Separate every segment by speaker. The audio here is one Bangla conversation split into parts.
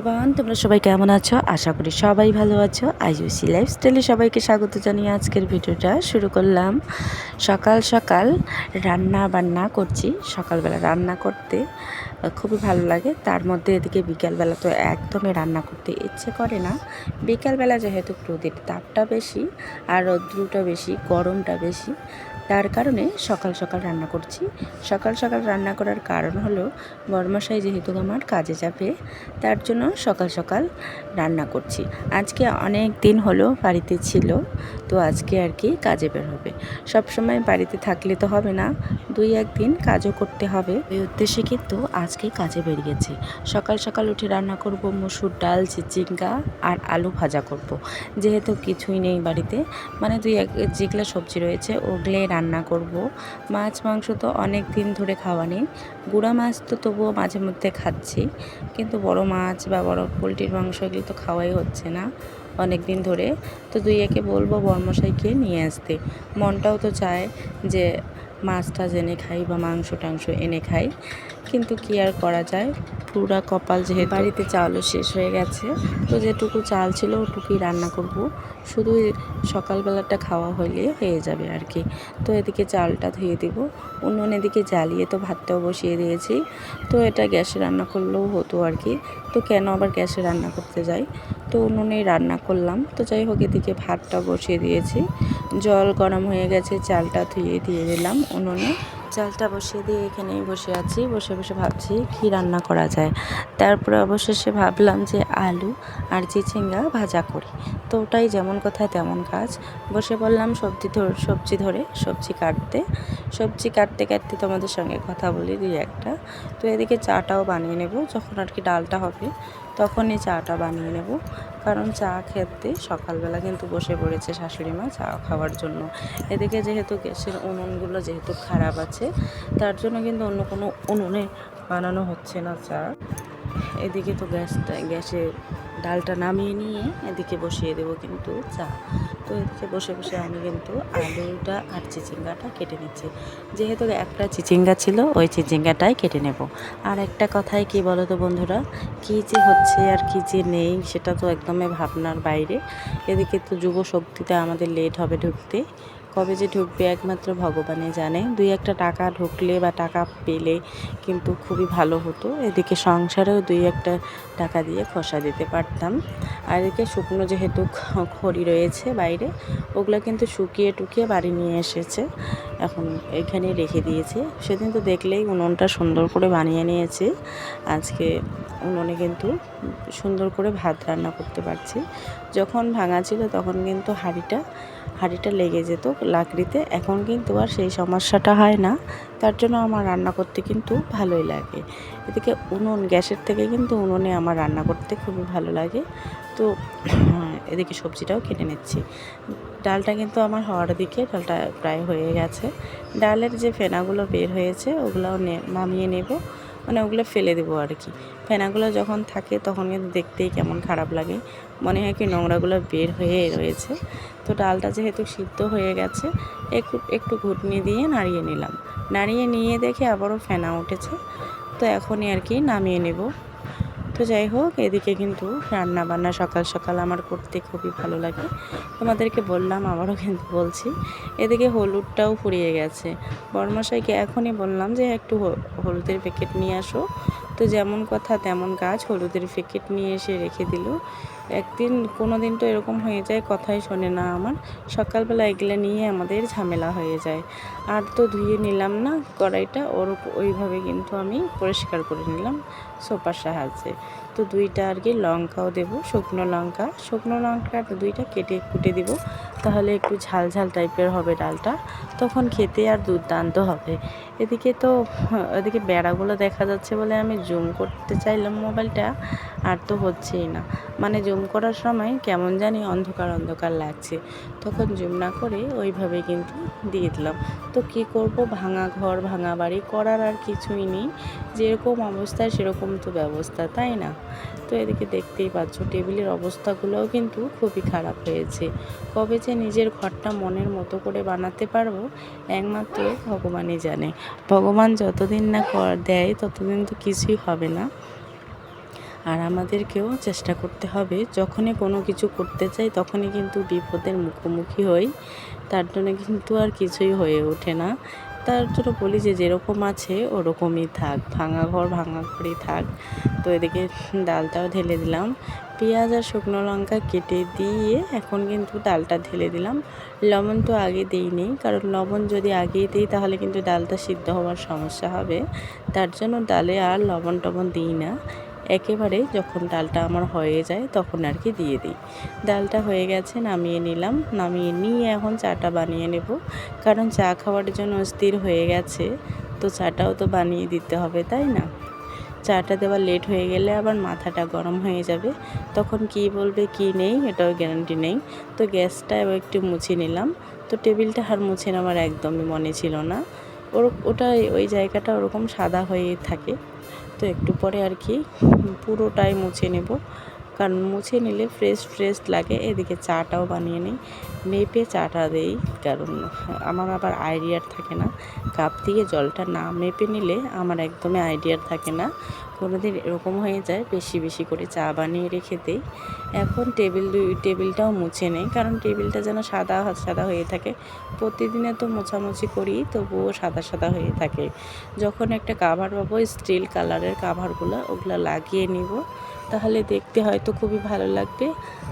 Speaker 1: এভরিওয়ান, তোমরা সবাই কেমন আছো? আশা করি সবাই ভালো আছো। আইউসি লাইফস্টাইলে সবাইকে স্বাগত জানিয়ে আজকের ভিডিওটা শুরু করলাম। সকাল সকাল রান্না বান্না করছি। সকালবেলা রান্না করতে খুবই ভালো লাগে। তার মধ্যে এদিকে বিকালবেলা তো একদমই রান্না করতে ইচ্ছে করে না। বিকালবেলা যেহেতু রোদের তাপটা বেশি আর রৌদ্রটা বেশি, গরমটা বেশি, তার কারণে সকাল সকাল রান্না করছি। সকাল সকাল রান্না করার কারণ হলো বড়মশাই যেহেতু আমার কাজে যাবে, তার জন্য সকাল সকাল রান্না করছি। আজকে অনেক দিন হলো বাড়িতে ছিল, তো আজকে আর কি কাজে বের হবে। সব সময় বাড়িতে থাকলে তো হবে না, দুই একদিন কাজও করতে হবে। এই উদ্দেশ্যে কিন্তু আজকে কাজে বেরিয়েছি। সকাল সকাল উঠে রান্না করব মসুর ডাল, চিচিঙ্গা আর আলু ভাজা করব। যেহেতু কিছুই নেই বাড়িতে, মানে যেগুলো সবজি রয়েছে ওগুলোই রান্না করব। মাছ মাংস তো অনেক দিন ধরে খাওয়া নেই। গুঁড়া মাছ তো তবুও মাঝে মধ্যে খাচ্ছি, কিন্তু বড় মাছ বা বড় পোলট্রির মাংস এগুলো তো খাওয়াই হচ্ছে না অনেক দিন ধরে। তো দুই একে বলবো বড়মশাইকে নিয়ে আসতে। মনটাও তো চায় যে মাছটা এনে খাই বা মাংস টাংস এনে খাই, কিন্তু কি আর করা যায়, পুরা কপাল যেহেতু। বাড়িতে চালও শেষ হয়ে গেছে, তো যেটুকু চাল ছিল ওটুকুই রান্না করব। শুধু সকালবেলাটা খাওয়া হলে হয়ে যাবে আর কি। তো এদিকে চালটা ধুয়ে দিব, উনুন এদিকে জ্বালিয়ে তো ভাতটাও বসিয়ে দিয়েছি। তো এটা গ্যাসে রান্না করলেও হতো আর কি, তো কেন আবার গ্যাসে রান্না করতে যাই, তো উনুনেই রান্না করলাম। তো যাই হোক, এদিকে ভাতটা বসিয়ে দিয়েছি, জল গরম হয়ে গেছে, চালটা ধুয়ে দিয়ে দিলাম উনুনে। চালটা বসিয়ে দিয়ে এখানেই বসে আছি, বসে বসে ভাবছি কি রান্না করা যায়। তারপরে অবশেষে ভাবলাম যে আলু আর চিচিঙ্গা ভাজা করি। তো ওটাই যেমন কথা তেমন কাজ। বসে পড়লাম সবজি কাটতে। সবজি কাটতে কাটতে তোমাদের সঙ্গে কথা বলি দুই একটা। তো এদিকে চাটাও বানিয়ে নেব, যখন আর কি ডালটা হবে তখনই চাটা বানিয়ে নেব। কারণ চা খেতে সকালবেলা কিন্তু বসে পড়েছে শাশুড়ি মা চা খাওয়ার জন্য। এদিকে যেহেতু গ্যাসের উনুনগুলো যেহেতু খারাপ আছে, তার জন্য কিন্তু অন্য কোনো উনুনে বানানো হচ্ছে না চা। এদিকে তো গ্যাসে ডালটা নামিয়ে নিয়ে এদিকে বসিয়ে দেবো কিন্তু চা। তো এদিকে বসে বসে আমি কিন্তু আলুটা আর চিচিঙ্গাটা কেটে নিচ্ছি। যেহেতু একটা চিচিঙ্গা ছিল, ওই চিচিঙ্গাটাই কেটে নেব। আর একটা কথাই কি বলো তো বন্ধুরা, কী যে হচ্ছে আর কী যে নেই সেটা তো একদমই ভাবনার বাইরে। এদিকে তো যুব শক্তিতে আমাদের লেট হবে ঢুকতে, কবে যে ঢুকবে একমাত্র ভগবানই জানে। দুই একটা টাকা ঢুকলে বা টাকা পেলে কিন্তু খুবই ভালো হতো। এদিকে সংসারেও দুই একটা টাকা দিয়ে খসা দিতে পারতাম। আর এদিকে শুকনো যেহেতু খড়ি রয়েছে বাইরে, ওগুলো কিন্তু শুকিয়ে টুকিয়ে বাড়ি নিয়ে এসেছে, এখন এখানে রেখে দিয়েছে। সেদিন তো দেখলেই উনুনটা সুন্দর করে বানিয়ে নিয়েছি। আজকে উনুনে কিন্তু সুন্দর করে ভাত রান্না করতে পারছি। যখন ভাঙা ছিল তখন কিন্তু হাঁড়িটা লেগে যেত লাকড়িতে, এখন কিন্তু আর সেই সমস্যাটা হয় না। তার জন্য আমার রান্না করতে কিন্তু ভালোই লাগে। এদিকে গ্যাসের থেকে কিন্তু উনুনে আমার রান্না করতে খুবই ভালো লাগে। তো এদিকে সবজিটাও কেটে নিচ্ছি। ডালটা কিন্তু আমার হওয়ার দিকে, ডালটা প্রায় হয়ে গেছে। ডালের যে ফেনাগুলো বের হয়েছে ওগুলোও নামিয়ে নেব, মানে ওগুলো ফেলে দেবো আর কি। ফেনাগুলো যখন থাকে তখন কিন্তু দেখতেই কেমন খারাপ লাগে, মনে হয় কি নোংরাগুলো বের হয়ে রয়েছে। তো ডালটা যেহেতু সিদ্ধ হয়ে গেছে, একটু ঘুটনি দিয়ে নাড়িয়ে নিলাম। নাড়িয়ে নিয়ে দেখে আবারও ফেনা উঠেছে, তো এখনই আর কি নামিয়ে নেব। তো যাই হোক, এদিকে কিন্তু রান্না বান্না সকাল সকাল আমার করতে খুবই ভালো লাগে। তোমাদেরকে বললাম, আবারও কিন্তু বলছি, এদিকে হলুদটাও ফুরিয়ে গেছে। বড়মশাইকে এখনই বললাম যে একটু হলুদের প্যাকেট নিয়ে আসো। তো যেমন কথা তেমন কাজ, হলুদের প্যাকেট নিয়ে এসে রেখে দিল। কোনো দিন তো এরকম হয়ে যায়, কথাই শোনে না আমার। সকালবেলা এগুলো নিয়ে আমাদের ঝামেলা হয়ে যায়। আর তো ধুয়ে নিলাম না কড়াইটা, ওইভাবে কিন্তু আমি পরিষ্কার করে নিলাম সোপার সাহায্যে। তো দুইটা আর কি লঙ্কাও দেবো, শুকনো লঙ্কা দুইটা কেটে কুটে দিব, তাহলে একটু ঝাল ঝাল টাইপের হবে ডালটা, তখন খেতে আর দুর্দান্ত হবে। এদিকে বেড়াগুলো দেখা যাচ্ছে বলে আমি জুম করতে চাইলাম মোবাইলটা, আর তো হচ্ছেই না। মানে জুম করার সময় কেমন জানি অন্ধকার অন্ধকার লাগছে, তখন জুম না করে ওইভাবে কিন্তু দিয়ে দিলাম। তো কী করব, ভাঙা ঘর ভাঙা বাড়ি, করার আর কিছুই নেই। যেরকম অবস্থায় সেরকম তো ব্যবস্থা, তাই না? তো এদিকে দেখতেই পাচ্ছ টেবিলের অবস্থাগুলোও কিন্তু খুবই খারাপ হয়েছে। কবে যে নিজের ঘরটা মনের মতো করে বানাতে পারবো একমাত্র ভগবানই জানে। ভগবান যতদিন না দেয় ততদিন তো কিছুই হবে না। আর আমাদেরকেও চেষ্টা করতে হবে, যখনই কোনো কিছু করতে চাই তখনই কিন্তু বিপদের মুখোমুখি হই, তার জন্য কিন্তু আর কিছুই হয়ে ওঠে না। তার জন্য বলি যে যেরকম আছে ওরকমই থাক, ভাঙা ঘর ভাঙা ঘরই থাক। তো এদিকে ডালটাও ঢেলে দিলাম, পেঁয়াজ আর শুকনো লঙ্কা কেটে দিয়ে এখন কিন্তু ডালটা ঢেলে দিলাম। লবণ তো আগে দিইনি, কারণ লবণ যদি আগেই দিই তাহলে কিন্তু ডালটা সিদ্ধ হওয়ার সমস্যা হবে। তার জন্য ডালে আর লবণ টবণ দিই না, একেবারে যখন ডালটা আমার হয়ে যায় তখন আর কি দিয়ে দিই। ডালটা হয়ে গেছে, নামিয়ে নিলাম। নামিয়ে নিয়ে এখন চাটা বানিয়ে নেব, কারণ চা খাওয়ার জন্য স্থির হয়ে গেছে, তো চাটাও তো বানিয়ে দিতে হবে, তাই না? চাটা দেওয়া লেট হয়ে গেলে আবার মাথাটা গরম হয়ে যাবে, তখন কি বলবে কি নেই এটাও গ্যারান্টি নেই। তো গ্যাসটা একটু মুছে নিলাম। তো টেবিলটা আর মুছে নেওয়ার একদমই মনে ছিল না, ওটা ওই জায়গাটা ওরকম সাদা হয়ে থাকে। তো একটু পরে আর কি পুরোটাই মুছে নেব, কারণ মুছে নিলে ফ্রেশ ফ্রেশ লাগে। এদিকে চাটাও বানিয়ে নিই, মেপে চাটা দেই, কারণ আমার আবার আইডিয়ার থাকে না। কাপ দিয়ে জলটা না মেপে নিলে আমার একদমই আইডিয়ার থাকে না। কোনো দিন এরকম হয়ে যায় বেশি বেশি করে চা বানিয়ে রেখে দিই। এখন টেবিলটাও মুছে নেই, কারণ টেবিলটা যেন সাদা সাদা হয়ে থাকে। প্রতিদিনে তো মোছামুছি করি, তবুও সাদা সাদা হয়ে থাকে। যখন একটা কাভার পাবো স্টিল কালারের কাভারগুলো, ওগুলো লাগিয়ে নিব, তাহলে দেখতে হয়তো খুবই ভালো লাগবে,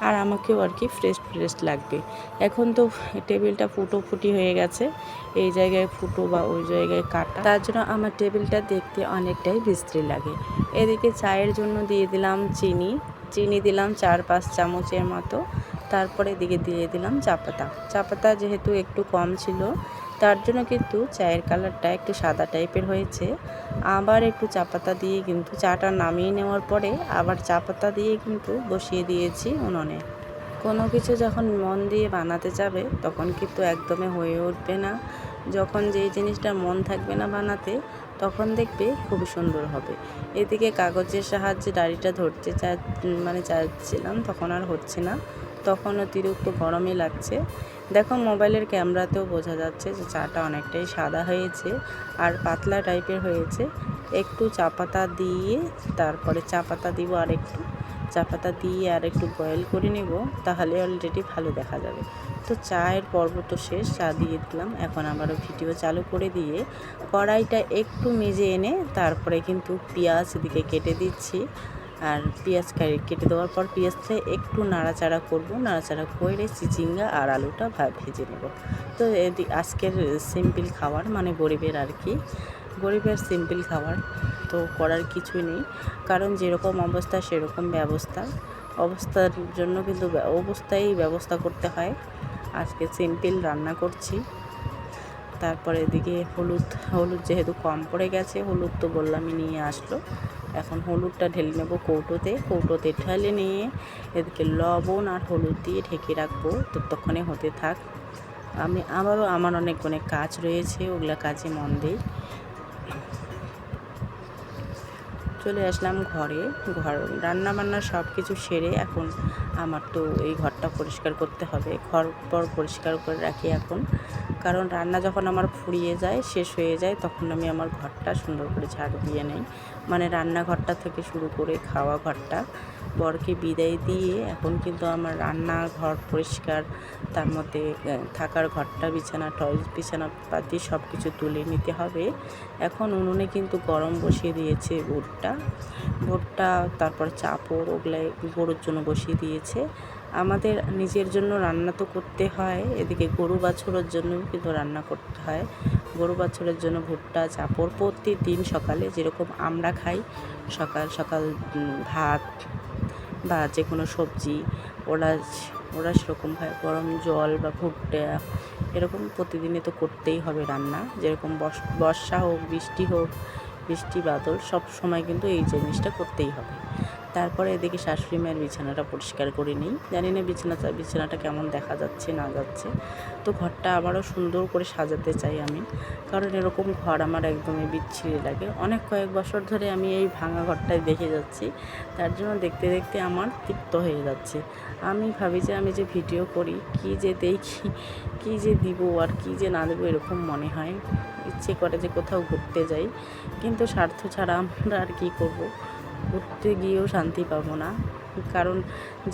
Speaker 1: আর আমাকেও আর কি ফ্রেশ ফ্রেশ লাগবে। এখন তো টেবিলটা ফুটি হয়ে গেছে, এই জায়গায় ফুটো বা ওই জায়গায় কাটা, তার জন্য আমার টেবিলটা দেখতে অনেকটাই বিশ্রী লাগে। এদিকে চায়ের জন্য দিয়ে দিলাম চিনি দিলাম 4-5 চামচের মতো। তারপরে এদিকে দিয়ে দিলাম চা পাতা যেহেতু একটু কম ছিল, তার জন্য কিন্তু চায়ের কালারটা একটু সাদা টাইপের হয়েছে। আবার একটু চা পাতা দিয়ে কিন্তু চাটা নামিয়ে নেওয়ার পরে আবার চা পাতা দিয়ে কিন্তু বসিয়ে দিয়েছি উনুনে। কোনো কিছু যখন মন দিয়ে বানাতে যাবে তখন কিন্তু একদমই হয়ে উঠবে না। যখন যেই জিনিসটার মন থাকবে না বানাতে, তখন দেখবে খুবই সুন্দর হবে। এদিকে কাগজের সাহায্যে ডাঁড়িটা ধরতে চাচ্ছিলাম, তখন আর হচ্ছে না, তখন অতিরিক্ত গরমই লাগছে। দেখো মোবাইলের ক্যামেরাতেও বোঝা যাচ্ছে যে চাটা অনেকটাই সাদা হয়েছে আর পাতলা টাইপের হয়েছে। একটু চা পাতা দিয়ে তারপরে চা পাতা দিব, আর একটু চা পাতা দিয়ে আর একটু বয়েল করে নেব, তাহলে অলরেডি ভালো দেখা যাবে। তো চায়ের পর্ব তো শেষ, চা দিয়ে দিলাম। এখন আবারও ভিডিও চালু করে দিয়ে কড়াইটা একটু মেজে এনে তারপরে কিন্তু পেঁয়াজ এদিকে কেটে দিচ্ছি। আর পেঁয়াজ কেটে দেওয়ার পর পেঁয়াজটা একটু নাড়াচাড়া করব, নাড়াচাড়া করে চিচিঙ্গা আর আলুটা ভেজে নেব। তো আজকের সিম্পল খাবার, মানে গরিবের আর কি, গরিবের সিম্পল খাবার, তো করার কিছুই নেই, কারণ যেরকম অবস্থা সেরকম অবস্থার জন্য কিন্তু অবস্থায় ব্যবস্থা করতে হয়। আজকে সিম্পল রান্না করছি। তারপরে এদিকে হলুদ যেহেতু কম পড়ে গেছে, হলুদ তো বললামই নিয়ে আসলো। এখন হলুদটা ঢেলে নেব কৌটোতে ঢেলে নিয়ে এদিকে লবণ আর হলুদ দিয়ে ঢেকে রাখবো, ততক্ষণে হতে থাক। আমার অনেক কাজ রয়েছে, ওগুলা কাজে মন দিই। চলে আসলাম ঘরে, রান্না বান্না সব কিছু সেরে এখন আমার তো এই ঘরটা পরিষ্কার করতে হবে। ঘর পরিষ্কার করে রাখি এখন, কারণ রান্না যখন আমার ফুরিয়ে যায়, শেষ হয়ে যায়, তখন আমি আমার ঘরটা সুন্দর করে ঝাড়ু দিয়ে নেই। মানে রান্নাঘরটা থেকে শুরু করে খাওয়া ঘরটা, বরকে বিদায় দিয়ে এখন কিন্তু আমার রান্নাঘর পরিষ্কার, তার মধ্যে থাকার ঘরটা, বিছানাপাতি সব কিছু তুলে নিতে হবে। এখন উনুনে কিন্তু গরম বসিয়ে দিয়েছে ভুট্টা, তারপর চাপড়, ওগুলাই গরুর জন্য বসিয়ে দিয়েছে। আমাদের নিজের জন্য রান্না তো করতে হয়, এদিকে গরু বাছুরের জন্য কিন্তু রান্না করতে হয়। গরু বাছুরের জন্য ভুট্টা চাপড় প্রতিদিন সকালে যেরকম আমরা খাই, সকাল সকাল ভাত বা যে কোনো সবজি, ওরা সেরকম খায়। গরম জল বা ভুট্টা এরকম প্রতিদিনে তো করতেই হবে রান্না, যেরকম বর্ষা হোক বৃষ্টি বাদল সব সময় কিন্তু এই জিনিসটা করতেই হবে। তারপরে এদিকে শাশুড়ি মায়ের বিছানাটা পরিষ্কার করে নিই। জানি না বিছানাটা কেমন দেখা যাচ্ছে না যাচ্ছে, তো ঘরটা আবারও সুন্দর করে সাজাতে চাই আমি, কারণ এরকম ঘর আমার একদমই বিচ্ছিরি লাগে। কয়েক বছর ধরে আমি এই ভাঙা ঘরটাই দেখে যাচ্ছি, তার জন্য দেখতে দেখতে আমার তিক্ত হয়ে যাচ্ছে। আমি ভাবি যে আমি যে ভিডিও করি, কী যে দেখি, কী যে দিব আর কী যে না দেবো, এরকম মনে হয়। ইচ্ছে করে যে কোথাও ঘুরতে যাই, কিন্তু স্বার্থ ছাড়া আমরা আর কী করব। ঘুরতে গিয়েও শান্তি পাবো না, কারণ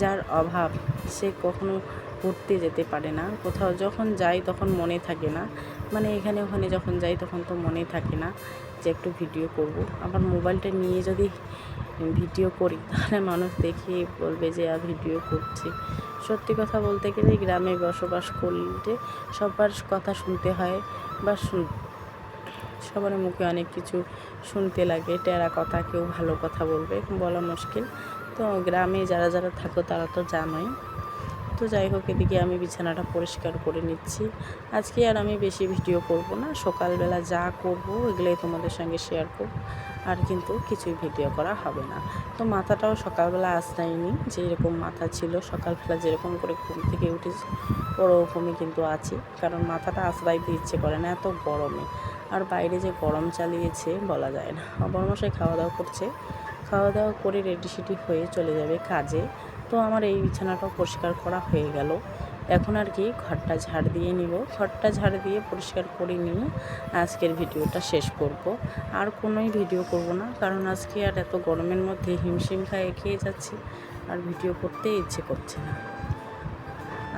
Speaker 1: যার অভাব সে কখনো ঘুরতে যেতে পারে না। কোথাও যখন যাই তখন মনে থাকে না, মানে এখানে ওখানে যখন যাই তখন তো মনে থাকে না যে একটু ভিডিও করব। আবার মোবাইলটা নিয়ে যদি ভিডিও করি তাহলে মানুষ দেখে বলবে যে ভিডিও করছি। সত্যি কথা বলতে গেলে গ্রামে বসবাস করলে সবার কথা শুনতে হয়, বা সবার মুখে অনেক কিছু শুনতে লাগে, টেরা কথা, কেউ ভালো কথা বলবে বলা মুশকিল। তো গ্রামে যারা যারা থাকো তারা তো জানোই। তো যাই হোক, এদিকে আমি বিছানাটা পরিষ্কার করে নিচ্ছি। আজকে আর আমি বেশি ভিডিও করব না, সকালবেলা যা করব এগুলোই তোমাদের সঙ্গে শেয়ার করব, আর কিন্তু কিছুই ভিডিও করা হবে না। তো মাথাটাও সকালবেলা আঁচড়াইনি, যেরকম মাথা ছিল সকালবেলা যেরকম করে ঘুম থেকে উঠেছি ওরকমই কিন্তু আছি, কারণ মাথাটা আঁচড়াইতে ইচ্ছে করে না এত গরমে। আর বাইরে যে গরম চালিয়েছে বলা যায় না। বড়মশাই খাওয়া দাওয়া করছে, খাওয়া দাওয়া করে রেডি সেডি হয়ে চলে যাবে কাজে। তো আমার এই বিছানাটাও পরিষ্কার করা হয়ে গেল। এখন আর কি ঘরটা ঝাড় দিয়ে নিব, ঘরটা ঝাড় দিয়ে পরিষ্কার করে নিয়ে আজকের ভিডিওটা শেষ করব। আর কোনোই ভিডিও করব না, কারণ আজকে আর এত গরমের মধ্যে হিমশিম খেয়ে যাচ্ছি, আর ভিডিও করতে ইচ্ছে করছে না।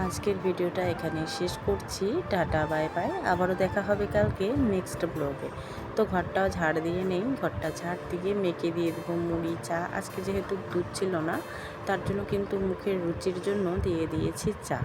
Speaker 1: আজকের ভিডিওটা এখানে শেষ করছি। Tata, bye bye. আবারও দেখা হবে কালকে নেক্সট ব্লগে। তো ঘরটাও ঝাড় দিয়ে নেই, ঘরটা ঝাড় দিয়ে মেখে দিয়ে দেবো মুড়ি, চা। আজকে যেহেতু দুধ ছিল না, তার জন্য কিন্তু মুখের রুচির জন্য দিয়ে দিয়েছি চা।